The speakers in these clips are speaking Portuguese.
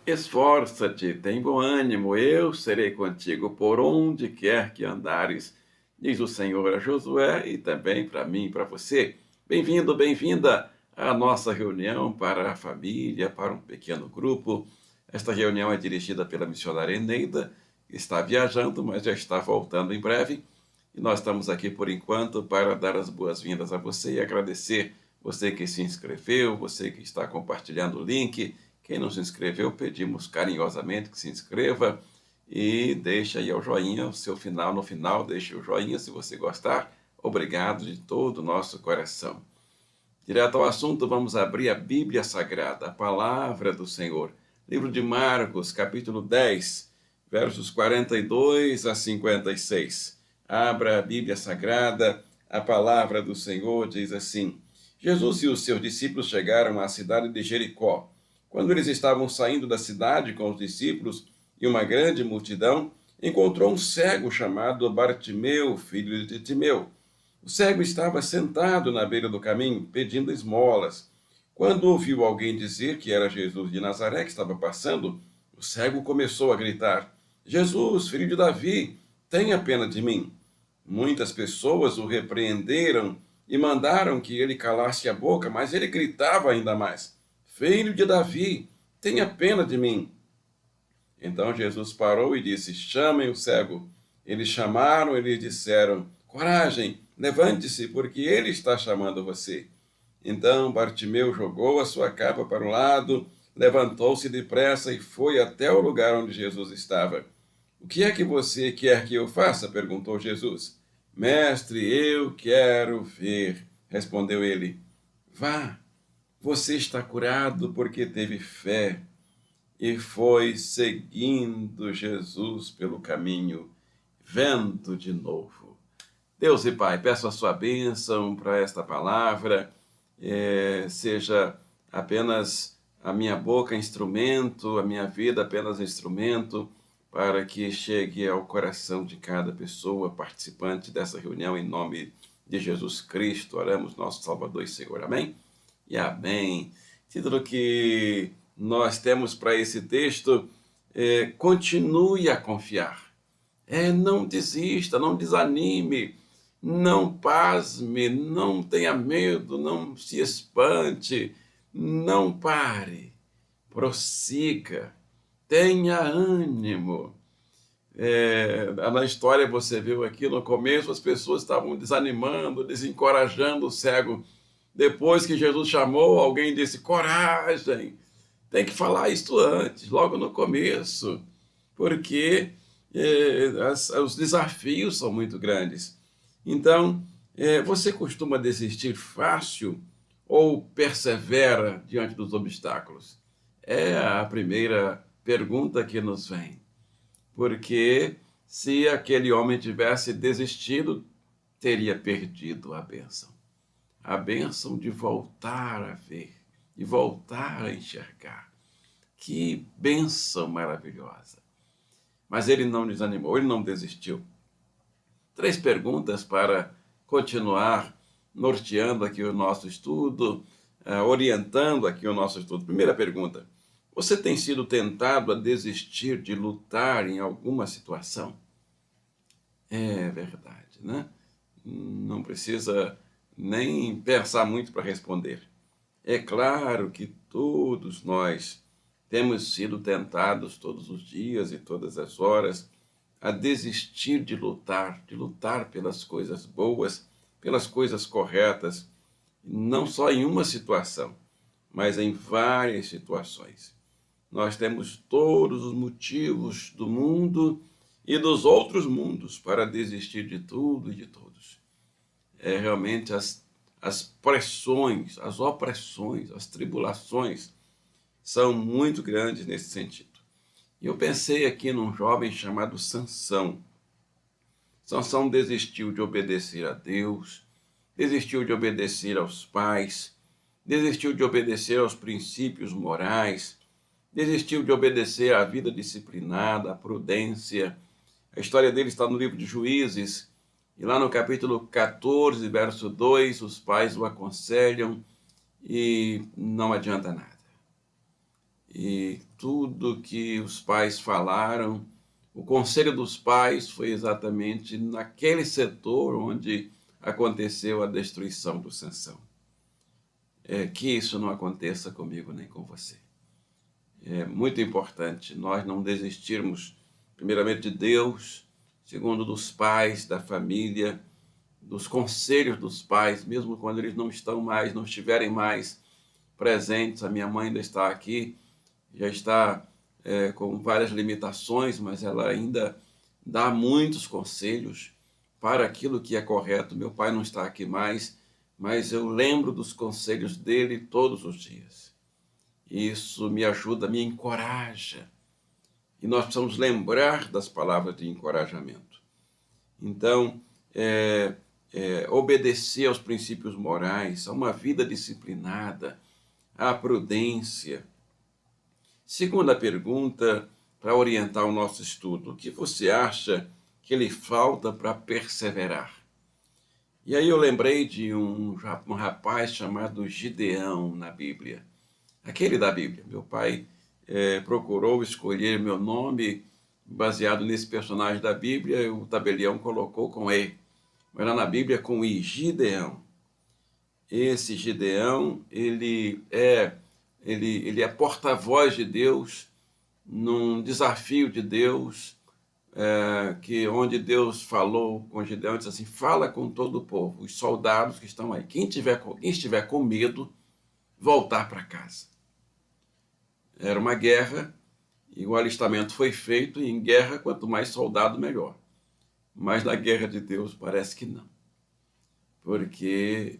Esforça-te, tem bom ânimo, eu serei contigo por onde quer que andares, diz o Senhor a Josué e também para mim e para você. Bem-vindo, bem-vinda à nossa reunião para a família, para um pequeno grupo. Esta reunião é dirigida pela missionária Eneida, que está viajando, mas já está voltando em breve. E nós estamos aqui por enquanto para dar as boas-vindas a você e agradecer você que se inscreveu, você que está compartilhando o link. Quem não se inscreveu, pedimos carinhosamente que se inscreva e deixe aí o joinha, o seu final. No final, deixe o joinha se você gostar. Obrigado de todo o nosso coração. Direto ao assunto, vamos abrir a Bíblia Sagrada, a Palavra do Senhor. Livro de Marcos, capítulo 10, versos 42 a 56. Abra a Bíblia Sagrada, a Palavra do Senhor diz assim: Jesus e os seus discípulos chegaram à cidade de Jericó. Quando eles estavam saindo da cidade com os discípulos e uma grande multidão, encontrou um cego chamado Bartimeu, filho de Timeu. O cego estava sentado na beira do caminho, pedindo esmolas. Quando ouviu alguém dizer que era Jesus de Nazaré que estava passando, o cego começou a gritar: Jesus, filho de Davi, tenha pena de mim. Muitas pessoas o repreenderam e mandaram que ele calasse a boca, mas ele gritava ainda mais: Filho de Davi, tenha pena de mim. Então Jesus parou e disse: Chamem o cego. Eles chamaram e lhe disseram: Coragem, levante-se, porque ele está chamando você. Então Bartimeu jogou a sua capa para o lado, levantou-se depressa e foi até o lugar onde Jesus estava. O que é que você quer que eu faça? Perguntou Jesus. Mestre, eu quero ver, respondeu ele. Vá, você está curado porque teve fé. E foi seguindo Jesus pelo caminho, vendo de novo. Deus e Pai, peço a sua bênção para esta palavra, seja apenas a minha boca instrumento, a minha vida apenas instrumento, para que chegue ao coração de cada pessoa participante dessa reunião, em nome de Jesus Cristo. Oramos, nosso Salvador e Senhor. Amém? E amém. Título que nós temos para esse texto é: continue a confiar. Não desista, não desanime, não pasme, não tenha medo, não se espante, não pare, prossiga, tenha ânimo. Na história você viu aqui no começo, as pessoas estavam desanimando, desencorajando o cego. Depois que Jesus chamou, alguém disse: coragem, tem que falar isso antes, logo no começo, porque os desafios são muito grandes. Então, você costuma desistir fácil ou persevera diante dos obstáculos? É a primeira pergunta que nos vem. Porque se aquele homem tivesse desistido, teria perdido a bênção de voltar a ver, de voltar a enxergar. Que bênção maravilhosa! Mas ele não desanimou, ele não desistiu. 3 perguntas para continuar norteando aqui o nosso estudo, orientando aqui o nosso estudo. Primeira pergunta: você tem sido tentado a desistir de lutar em alguma situação? É verdade, né? Não precisa nem pensar muito para responder. É claro que todos nós temos sido tentados todos os dias e todas as horas a desistir de lutar pelas coisas boas, pelas coisas corretas, não só em uma situação, mas em várias situações. Nós temos todos os motivos do mundo e dos outros mundos para desistir de tudo e de todos. Realmente as pressões, as opressões, as tribulações são muito grandes nesse sentido. E eu pensei aqui num jovem chamado Sansão. Sansão desistiu de obedecer a Deus, desistiu de obedecer aos pais, desistiu de obedecer aos princípios morais, desistiu de obedecer à vida disciplinada, à prudência. A história dele está no livro de Juízes, e lá no capítulo 14, verso 2, os pais o aconselham e não adianta nada. e tudo que os pais falaram, o conselho dos pais foi exatamente naquele setor onde aconteceu a destruição do Sansão. Que isso não aconteça comigo nem com você. É muito importante nós não desistirmos, primeiramente, de Deus, segundo dos pais, da família, dos conselhos dos pais, mesmo quando eles não estão mais, não estiverem mais presentes. A minha mãe ainda está aqui, já está com várias limitações, mas ela ainda dá muitos conselhos para aquilo que é correto. Meu pai não está aqui mais, mas eu lembro dos conselhos dele todos os dias. Isso me ajuda, me encoraja. E nós precisamos lembrar das palavras de encorajamento. Então, obedecer aos princípios morais, a uma vida disciplinada, à prudência. Segunda pergunta, para orientar o nosso estudo: o que você acha que lhe falta para perseverar? E aí eu lembrei de um rapaz chamado Gideão na Bíblia. Aquele da Bíblia. Meu pai procurou escolher meu nome baseado nesse personagem da Bíblia, e o tabelião colocou com E, mas lá na Bíblia com I, Gideão. Esse Gideão, ele é porta-voz de Deus num desafio de Deus, onde Deus falou com Gideão, disse assim: fala com todo o povo, os soldados que estão aí. Quem estiver com medo, voltar para casa. Era uma guerra, e o alistamento foi feito, e em guerra, quanto mais soldado, melhor. Mas na guerra de Deus parece que não. Porque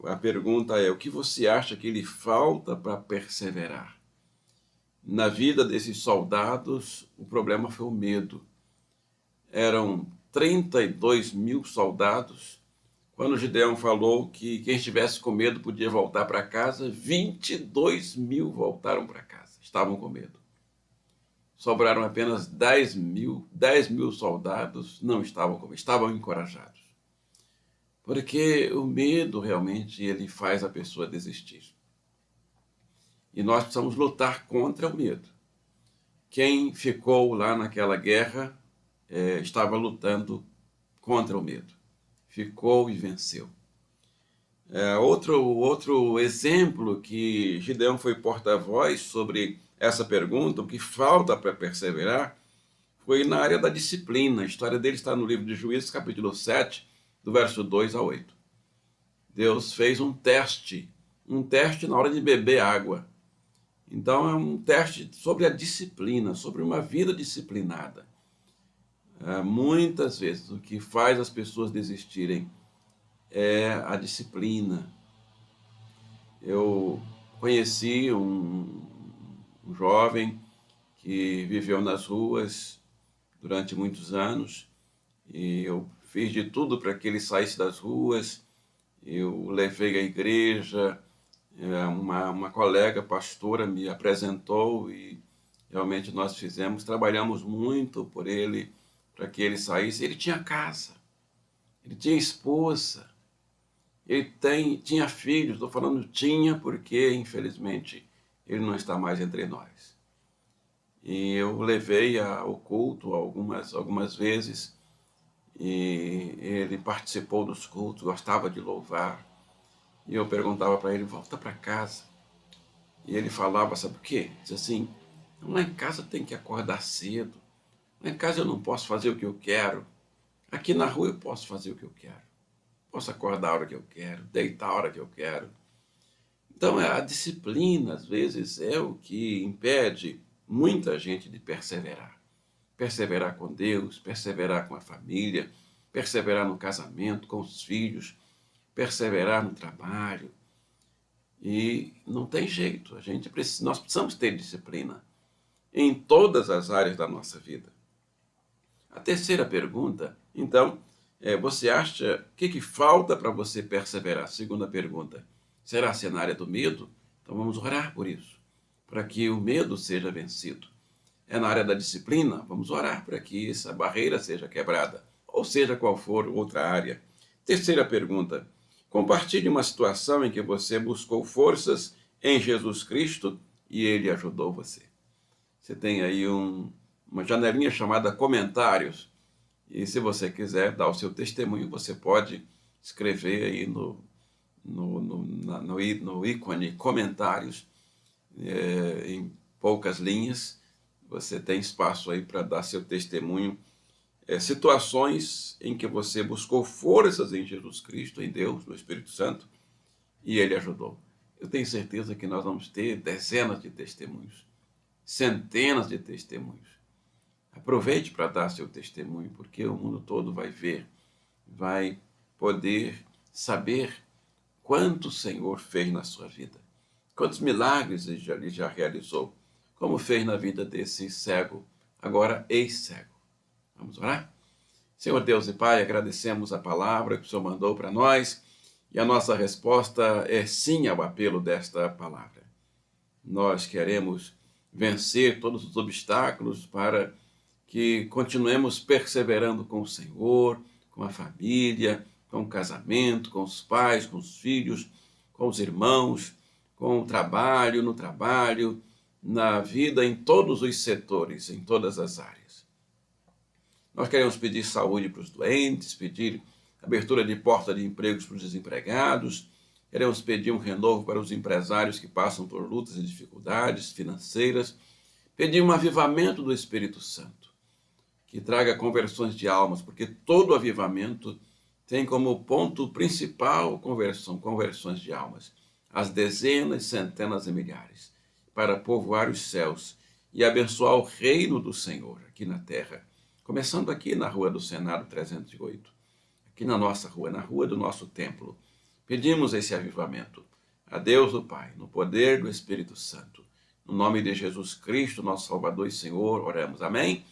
a pergunta é: o que você acha que lhe falta para perseverar? Na vida desses soldados, o problema foi o medo. Eram 32 mil soldados. Quando Gideão falou que quem estivesse com medo podia voltar para casa, 22 mil voltaram para casa, estavam com medo. Sobraram apenas 10 mil soldados não estavam com medo, estavam encorajados. Porque o medo realmente ele faz a pessoa desistir. E nós precisamos lutar contra o medo. Quem ficou lá naquela guerra estava lutando contra o medo. Ficou e venceu. Outro exemplo que Gideão foi porta-voz sobre essa pergunta, o que falta para perseverar, foi na área da disciplina. A história dele está no livro de Juízes, capítulo 7, do verso 2 a 8. Deus fez um teste na hora de beber água. Então é um teste sobre a disciplina, sobre uma vida disciplinada. Muitas vezes o que faz as pessoas desistirem é a disciplina. Eu conheci um jovem que viveu nas ruas durante muitos anos, e eu fiz de tudo para que ele saísse das ruas. Eu levei à igreja, uma colega pastora me apresentou e realmente nós trabalhamos muito por ele, para que ele saísse. Ele tinha casa, ele tinha esposa, ele tinha filhos. Estou falando tinha porque, infelizmente, ele não está mais entre nós. E eu levei ao culto algumas vezes, e ele participou dos cultos, gostava de louvar. E eu perguntava para ele: volta para casa. E ele falava: sabe o quê? Diz assim: lá em casa tem que acordar cedo. Lá em casa eu não posso fazer o que eu quero. Aqui na rua eu posso fazer o que eu quero. Posso acordar a hora que eu quero, deitar a hora que eu quero. Então a disciplina, às vezes, é o que impede muita gente de perseverar. Perseverar com Deus, perseverar com a família, perseverar no casamento, com os filhos, perseverar no trabalho. E não tem jeito, nós precisamos ter disciplina em todas as áreas da nossa vida. A terceira pergunta, então, você acha o que falta para você perseverar? Segunda pergunta, será se é na área do medo? Então vamos orar por isso, para que o medo seja vencido. É na área da disciplina? Vamos orar para que essa barreira seja quebrada, ou seja qual for outra área. Terceira pergunta, compartilhe uma situação em que você buscou forças em Jesus Cristo e ele ajudou você. Você tem aí uma janelinha chamada comentários, e se você quiser dar o seu testemunho, você pode escrever aí no ícone comentários, em poucas linhas. Você tem espaço aí para dar seu testemunho, situações em que você buscou forças em Jesus Cristo, em Deus, no Espírito Santo, e ele ajudou. Eu tenho certeza que nós vamos ter dezenas de testemunhos, centenas de testemunhos. Aproveite para dar seu testemunho, porque o mundo todo vai ver, vai poder saber quanto o Senhor fez na sua vida, quantos milagres ele já realizou, como fez na vida desse cego, agora ex-cego. Vamos orar? Senhor Deus e Pai, agradecemos a palavra que o Senhor mandou para nós, e a nossa resposta é sim ao apelo desta palavra. Nós queremos vencer todos os obstáculos para que continuemos perseverando com o Senhor, com a família, com o casamento, com os pais, com os filhos, com os irmãos, com o trabalho, no trabalho, na vida, em todos os setores, em todas as áreas. Nós queremos pedir saúde para os doentes, pedir abertura de porta de empregos para os desempregados, queremos pedir um renovo para os empresários que passam por lutas e dificuldades financeiras, pedir um avivamento do Espírito Santo, que traga conversões de almas, porque todo avivamento tem como ponto principal conversões de almas, as dezenas, centenas e milhares, para povoar os céus e abençoar o reino do Senhor aqui na terra, começando aqui na Rua do Senado 308, aqui na nossa rua, na rua do nosso templo. Pedimos esse avivamento a Deus o Pai, no poder do Espírito Santo. No nome de Jesus Cristo, nosso Salvador e Senhor, oramos. Amém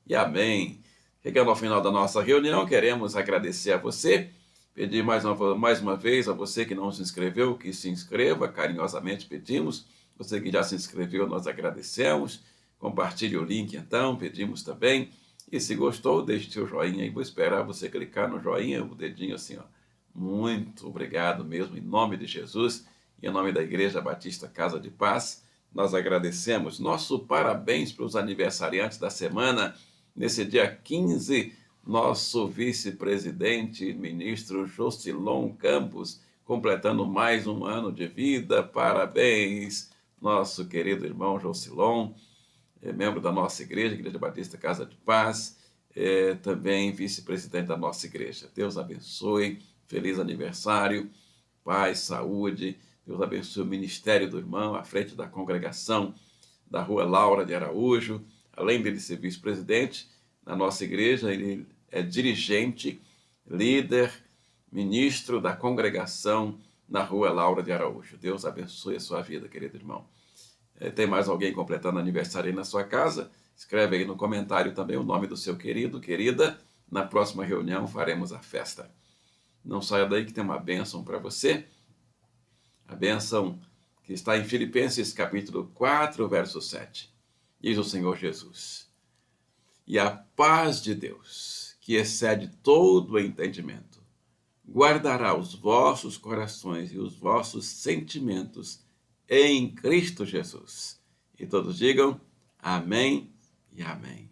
e amém. Chegando ao final da nossa reunião, queremos agradecer a você, pedir mais uma vez a você que não se inscreveu, que se inscreva, carinhosamente pedimos. Você que já se inscreveu, nós agradecemos. Compartilhe o link então, pedimos também. E se gostou, deixe seu joinha aí. Vou esperar você clicar no joinha, o dedinho assim, ó. Muito obrigado mesmo, em nome de Jesus e em nome da Igreja Batista Casa de Paz. Nós agradecemos. Nosso parabéns para os aniversariantes da semana. Nesse dia 15, nosso vice-presidente, ministro Jocilon Campos, completando mais um ano de vida. Parabéns, nosso querido irmão Jocilon, membro da nossa igreja, Igreja Batista Casa de Paz, também vice-presidente da nossa igreja. Deus abençoe, feliz aniversário, paz, saúde. Deus abençoe o ministério do irmão à frente da congregação da Rua Laura de Araújo. Além de ser vice-presidente na nossa igreja, ele é dirigente, líder, ministro da congregação na Rua Laura de Araújo. Deus abençoe a sua vida, querido irmão. Tem mais alguém completando aniversário aí na sua casa? Escreve aí no comentário também o nome do seu querido, querida. Na próxima reunião faremos a festa. Não saia daí que tem uma bênção para você. A bênção que está em Filipenses capítulo 4, verso 7. Diz o Senhor Jesus: e a paz de Deus, que excede todo o entendimento, guardará os vossos corações e os vossos sentimentos em Cristo Jesus. E todos digam amém e amém.